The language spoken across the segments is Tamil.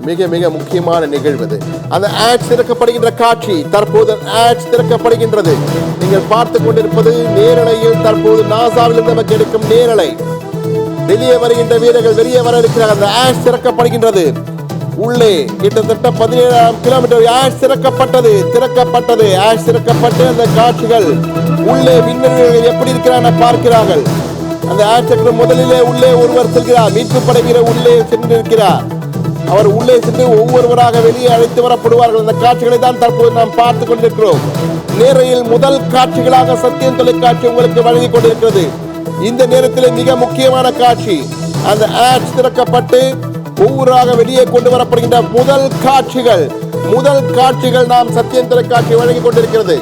மிக மிக முக்கியமான நிகழ்வு. அந்த ஆட்ஸ் திறக்கப்படுகின்ற காட்சி தற்போது ஆட்ஸ் திறக்கப்படுகின்றது. நீங்கள் பார்த்து கொண்டிருப்பது நேரலையில் தற்போது நாசாவிலிருந்து நமக்கு எடுக்கும் நேரலை. வெளியே வருகின்ற வீரர்கள் வெளியே வர இருக்கிறார்கள். அந்த ஆட்ஸ் திறக்கப்படுகின்றது. உள்ளே கிட்டத்தட்ட 17 கிலோமீட்டர் ஆட்ஸ் திறக்கப்பட்டது. ஆட்ஸ் திறக்கப்பட்டு அந்த காட்சிகள் உள்ளே விண்வெளிகள் எப்படி இருக்கிறார் பார்க்கிறார்கள். அந்த ஆட்ஸ் முதலிலே உள்ளே ஒருவர் செல்கிறார். மீட்பு படை வீரர் உள்ளே சென்றிருக்கிறார். அவர் உள்ளே சென்று ஒவ்வொருவராக வெளியே அழைத்து வரப்படுவார்கள். அந்த காட்சிகளை தான் தற்போது நாம் பார்த்து கொண்டிருக்கிறோம். நேரையில் முதல் காட்சிகளாக சத்தியம் தொலைக்காட்சி உங்களுக்கு வழங்கிக் கொண்டிருக்கிறது. இந்த நேரத்தில் மிக முக்கியமான காட்சி, அந்த ஆட்ஸ் திறக்கப்பட்டு ஒவ்வொருவராக வெளியே கொண்டு வரப்படுகின்ற முதல் காட்சிகள் நாம் சத்தியம் தொலைக்காட்சி வழங்கிக் கொண்டிருக்கிறது.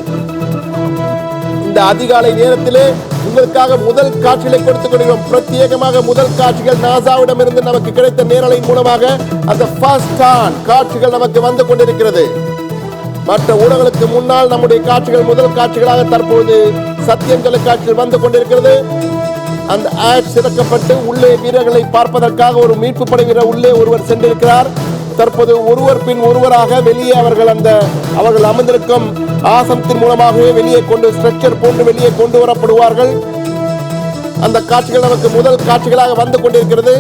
இந்த அதிகாலை நேரத்திலே உங்களுக்காக முதல் காட்சிகளை கொடுத்துக் கொண்டிருக்கிறோம். பிரத்யேகமாக முதல் காட்சிகள் நாசாவிடம் இருந்து நமக்கு கிடைத்த நேரலையின் மூலமாக அந்த ஃபர்ஸ்ட் ஹேண்ட் காட்சிகள் நமக்கு வந்து கொண்டிருக்கிறது. மற்ற ஊடகங்களுக்கு முன்னால் நம்முடைய காட்சிகள் முதல் காட்சிகளாக தற்போது சத்தியம் தொலைக்காட்சியில் வந்து கொண்டிருக்கிறது. அந்த ஆட்ஸ் திறக்கப்பட்டு உள்ளே வீரர்களை பார்ப்பதற்காக ஒரு மீட்பு படை வீரர் உள்ளே ஒருவர் சென்றிருக்கிறார். தற்போது ஒருவர் பின் ஒருவராக வெளியே அவர்கள் அமர்ந்திருக்கும் ஆசனத்தின் மூலமாகவே வெளியே கொண்டு ஸ்ட்ரக்சர் போன்று வெளியே கொண்டு வரப்படுவார்கள். அந்த காட்சிகள் நமக்கு முதல் காட்சிகளாக வந்து கொண்டிருக்கிறது.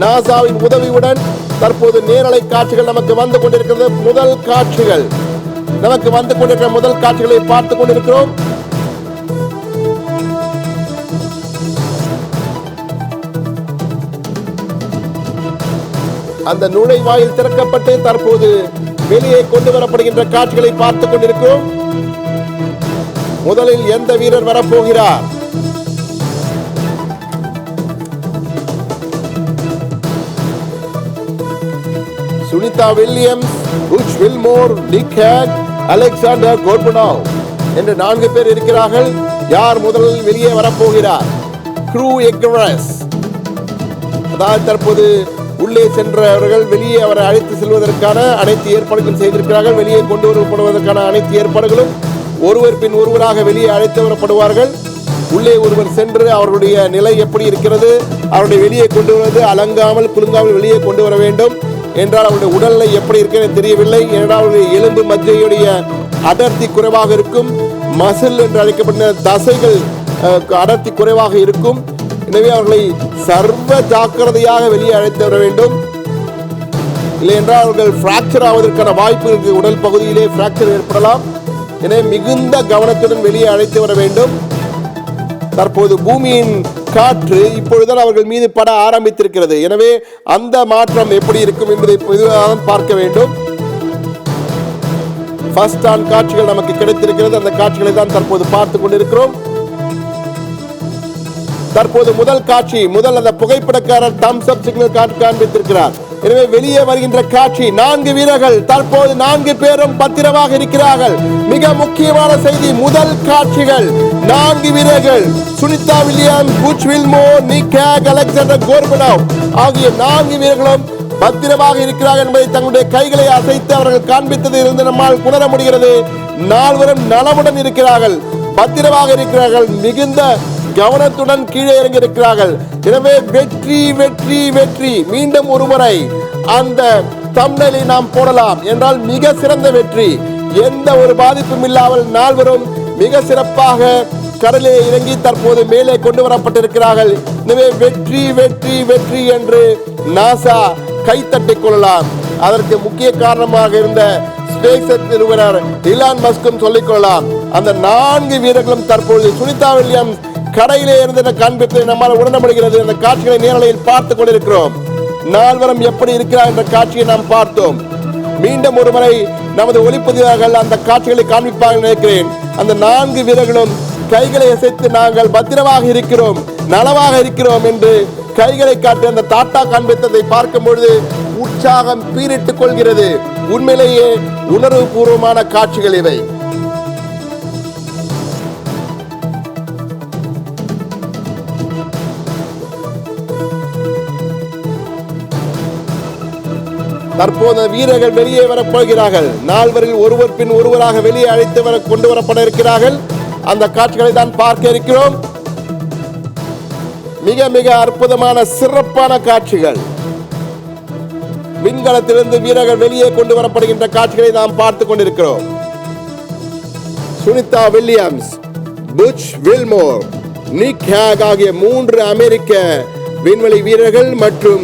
நாசாவின் உதவியுடன் தற்போது நேரலை காட்சிகள் நமக்கு வந்து கொண்டிருக்கிறது. முதல் காட்சிகள் நமக்கு வந்து கொண்டிருக்கிற முதல் காட்சிகளை பார்த்து கொண்டிருக்கிறோம். அந்த நுழைவாயில் திறக்கப்பட்டு தற்போது வெளியே கொண்டு வரப்படுகின்ற காட்சிகளை பார்த்துக் கொண்டிருக்கிறோம். முதலில் எந்த வீரர் வரப்போகிறார்? Sunita Williams, புச் Willmore, Nick Hague, Alexander கோர்பனோவ் என்று 4 பேர் இருக்கிறார்கள். யார் முதலில் வெளியே வரப்போகிறார்? க்ரூ எக்ரஸ், அதாவது தற்போது உள்ளே சென்றவர்கள் வெளியே அவரை அழைத்து செல்வதற்கான அனைத்து ஏற்பாடுகளும் செய்திருக்கிறார்கள். வெளியே கொண்டு வரப்படுவதற்கான அனைத்து ஏற்பாடுகளும் ஒருவர் பின் ஒருவராக வெளியே அழைத்து வரப்படுவார்கள். உள்ளே ஒருவர் சென்று அவருடைய நிலை எப்படி இருக்கிறது, அவருடைய வெளியே கொண்டு வருவது அலங்காமல் குலுங்காமல் வெளியே கொண்டு வர வேண்டும் என்றால் அவருடைய உடல்நிலை எப்படி இருக்கிறது தெரியவில்லை. என்றால் அவருடைய எலும்பு மஜ்ஜையுடைய அடர்த்தி குறைவாக இருக்கும். மசில் என்று அழைக்கப்பட்ட தசைகள் அடர்த்தி குறைவாக இருக்கும். எனவே அவர்களை சர்வ ஜாக்கிரதையாக வெளியே அழைத்து வர வேண்டும். இல்லை என்றால் அவர்கள் பிராக்சர் ஆவதற்கான வாய்ப்பு இருக்கு. உடல் பகுதியிலே பிராக்சர் ஏற்படலாம். எனவே மிகுந்த கவனத்துடன் வெளியே அழைத்து வர வேண்டும். தற்போது பூமியின் காற்று இப்பொழுதுதான் அவர்கள் மீது பட ஆரம்பித்திருக்கிறது. எனவே அந்த மாற்றம் எப்படி இருக்கும் என்பதை பார்க்க வேண்டும். ஃபர்ஸ்ட் ஆன் காட்சிகள் நமக்கு கிடைத்திருக்கிறது. அந்த காட்சிகளை தான் தற்போது பார்த்து கொண்டிருக்கிறோம். தற்போது முதல் காட்சி, அந்த புகைப்படக்காரர் தம்ஸ் அப் சிக்னல் காண்பித்திருக்கிறார். எனவே வெளியே வருகின்ற காட்சி 4 வீரர்கள், தற்போது 4 பேரும் பத்திரமாக இருக்கிறார்கள். மிக முக்கியமான செய்தி, முதல் காட்சிகள் 4 வீரர்கள் Sunita Williams, புச் Willmore, Nick Hague, Alexander கோர்பனோவ் ஆகிய 4 வீரர்களும் பத்திரமாக இருக்கிறார்கள் என்பதை தங்களுடைய கைகளை அசைத்து அவர்கள் காண்பித்ததில் இருந்து நம்மால் உணர முடிகிறது. 4 நலமுடன் இருக்கிறார்கள், பத்திரமாக இருக்கிறார்கள், மிகுந்த கவனத்துடன் கீழே இறங்கி இருக்கிறார்கள். எனவே வெற்றி வெற்றி வெற்றி. மீண்டும் ஒருமுறை அந்த தம்ப்நெயிலை நாம் போடலாம் என்றால் மிக சிறந்த வெற்றி. எந்த ஒரு பாதிப்பும் இல்லாமல் 4 மிக சிறப்பாக கடலிலே இறங்கி தற்போது மேலே கொண்டு வரப்பட்டிருக்கிறார்கள். எனவே வெற்றி வெற்றி வெற்றி என்று நாசா கைத்தட்டிக் கொள்ளலாம். அதற்கு முக்கிய காரணமாக இருந்த ஸ்பேஸ் எக்ஸ் நிறுவனர் இலான் மஸ்கும் சொல்லிக் கொள்ளலாம். அந்த 4 வீரர்களும் தற்போது சுனிதா வில்லியம்ஸ் கடையிலே இருந்து காண்பிப்பதை நம்மால் உணர முடிகிறது. அந்த காட்சிகளை நேரலையில் பார்த்துக் கொண்டிருக்கிறோம். 4 எப்படி இருக்கிறார் என்ற காட்சியை நாம் பார்த்தோம். மீண்டும் ஒருமுறை நமது ஒளிப்பதிவாளர்கள் அந்த காட்சிகளை காண்பிப்பார்கள் நினைக்கிறேன். அந்த 4 வீரர்களும் கைகளை அசைத்து நாங்கள் பத்திரமாக இருக்கிறோம், நலமாக இருக்கிறோம் என்று கைகளை காட்டி அந்த டாட்டா காண்பித்ததை பார்க்கும் பொழுது உற்சாகம் பீரிட்டுக் கொள்கிறது. உண்மையிலேயே உணர்வு பூர்வமான காட்சிகள் இவை. தற்போது வீரர்கள் வெளியே வரப்போகிறார்கள். 4 ஒருவர் பின் ஒருவராக வெளியே அழைத்து கொண்டு வரப்பட இருக்கிறார்கள். அந்த காட்சிகளை தான் பார்க்க இருக்கிறோம். மிக மிக அற்புதமான சிறப்பான காட்சிகள். விண்கலத்திலிருந்து வீரர்கள் வெளியே கொண்டு வரப்படுகின்ற காட்சிகளை நாம் பார்த்துக் கொண்டிருக்கிறோம். Sunita Williams, Butch Wilmore, Nick Hague ஆகிய 3 அமெரிக்க விண்வெளி வீரர்கள் மற்றும்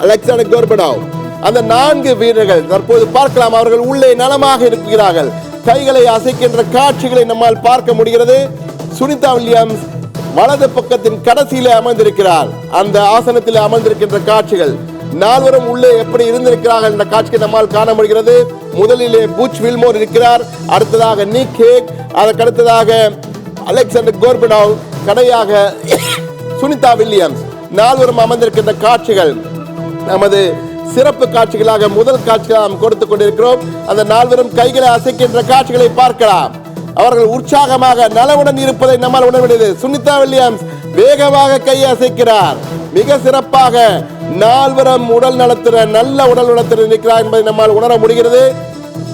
அலெக்சாண்டர் கோர்பனோவ், அந்த 4 வீரர்கள் தற்போது பார்க்கலாம். அவர்கள் உள்ளே நலமாக இருக்கிறார்கள். கைகளை அசைக்கின்ற காட்சிகளை நம்மால் பார்க்க முடிகிறது. சுனிதா வில்லியம்ஸ் வலது பக்கத்தின் கடைசியிலே அமர்ந்திருக்கிறார். அந்த ஆசனத்தில் அமர்ந்திருக்கின்ற காட்சிகள் 4 உள்ளே எப்படி இருந்திருக்கிறார்கள் என்ற காட்சியை நம்மால் காண முடிகிறது. முதலிலே புட்ச் வில்மோர் இருக்கிறார், அடுத்ததாக நிக் ஹேக், அதற்கு அடுத்ததாக அலெக்சாண்டர் கோர்பனோவ், கடையாக சுனிதா வில்லியம்ஸ் 4 அமர்ந்திருக்கின்ற காட்சிகள் நமது சிறப்பு காட்சிகளாக முதல் காட்சிகளாக நாம் கொடுத்துக் கொண்டிருக்கிறோம். அந்த 4 கைகளை அசைக்கின்ற காட்சிகளை பார்க்கலாம். அவர்கள் உற்சாகமாக நலவுடன் இருப்பதை நம்மால் உணர முடியுது. சுனிதா வில்லியம்ஸ் வேகமாக கையை அசைக்கிறார். மிக சிறப்பாக 4 உடல் நலத்துடன் நல்ல உடல் நலத்துடன் இருக்கிறார் என்பதை நம்மால் உணர முடிகிறது.